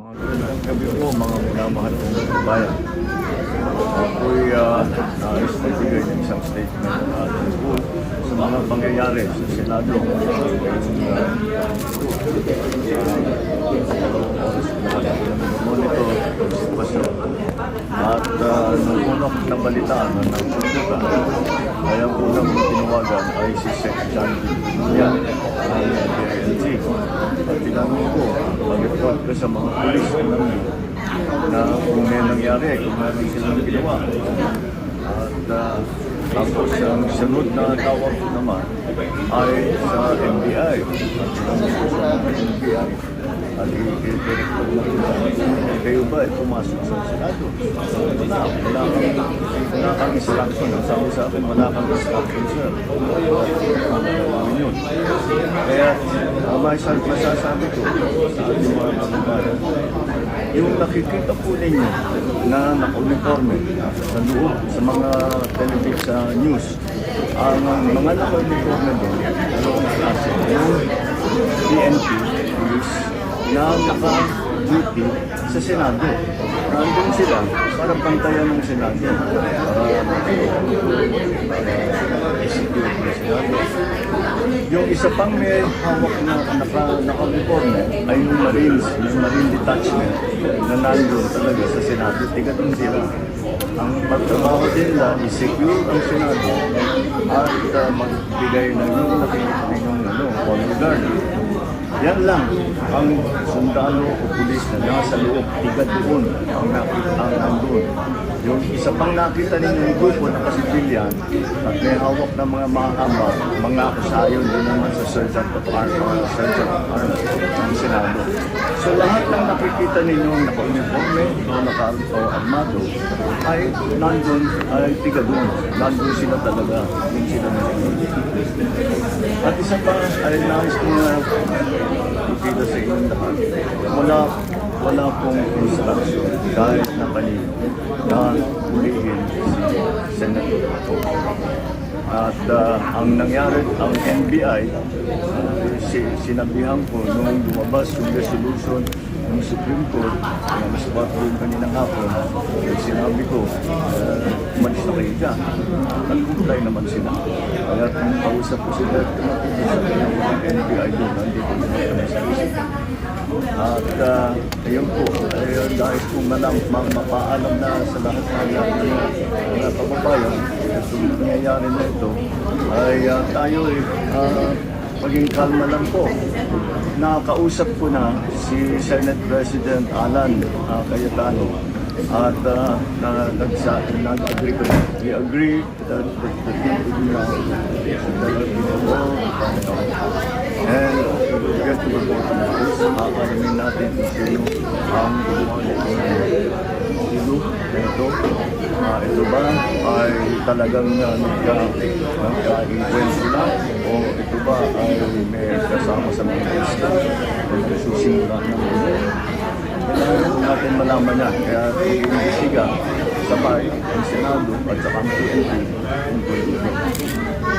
Magandang gabi po mga minamahal kong bayan. Ako'y nais magbigay ng isang statement tungkol sa mga pangyayari sa Senado. Monitor ang sitwasyon. At nung una kong nabalitaan na nagsusuka, ay ang unang tinawagan ay si Sec. John Yan ng PLG. At tinanong ko, mag-report ka sa mga pulis na kung may nangyari, kung meron silang ginawa. At tapos ang sunod na tawag ko naman ay sa NBI. At tinanong ko sa NBI, at i-director na kayo ba pumasok sa Senado? Wala kang instruction. Ang sabi sa akin, wala kang instruction, sir. Yun. Kaya, masasabi ko sa ating mga kababayan, yung nakikita po ninyo na naka-uniforme sa loob sa mga sa news, ang mga naka-uniforme doon, dalawang klase, yung PNP is na naka-duty sa Senado. Nandun sila para bantayan ng Senado. Execute ng Senado. Yung isa pang may hawak na naka-uniforme ay yung Marines, yung Marine Detachment na nandun talaga sa Senado. Tiga doon sila. Ang pagtrabaho din nila is secure ang Senado at magbigay ng yung nakikita ninyong Coast Guard. Yan lang ang sundalo o pulis na nasa loob, tiga doon ang nandun. Yung isa pang nakita ninyong grupo na kasibilyan at may hawak ng mga mahaba, mga akusayon din naman sa Sergeant of Arms ng Senado. So lahat ng nakikita ninyong naka-uniforme o naka-armado ay nandun, ay tiga doon. Nandun sila talaga, doon sila nandun. At isa pa ay nais ko na ipita sa inyong lahat. Wala pong instruction kahit na kanino na ulihin si Senator Bato. At ang nangyari, ang NBI, sinabihan ko nung lumabas yung resolution ng Supreme Court na masabot doon kaninang hapon, sinabi ko, umalis na kayo dyan. Nag-comply naman sila. Kaya kung kausap ko sila, tumatindi sa kanyang NBI doon, nandito naman sa isip. At ayun po, dahil kung mapaalam na sa lahat ng mga kababayan, itong nangyayari na ito, ay tayo maging kalma lang po. Nakakausap ko na si Senate President Alan Cayetano at nag-agree ko na. We agree that the people do not and we get to the bottom of this. Alamin natin kung sino ang sino ito. Ito ba ay talagang nagka-influence na o ito ba ay may kasama sa mga lista o nagsusimula ng mga. Kailangan natin malaman yan. Kaya i-investiga sabay ang Senado at saka ang PNP tungkol dito.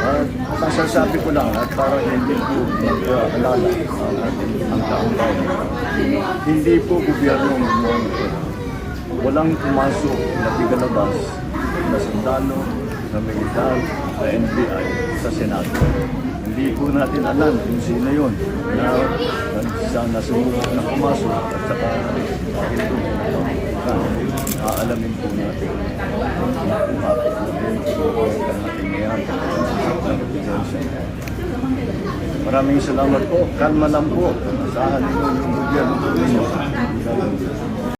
At masasabi ko lang at para hindi po mag-alala ang taong bayan. Hindi po gobyerno mag-monitor. Walang pumasok na tigalabas na sundalo, na militar, na NBI sa Senado. Hindi po natin alam kung sino yun na sumubok na pumasok at saka hindi aalamin po natin kung maraming salamat po. Kalma lang po. Asahan ninyo yung gobyerno ninyo.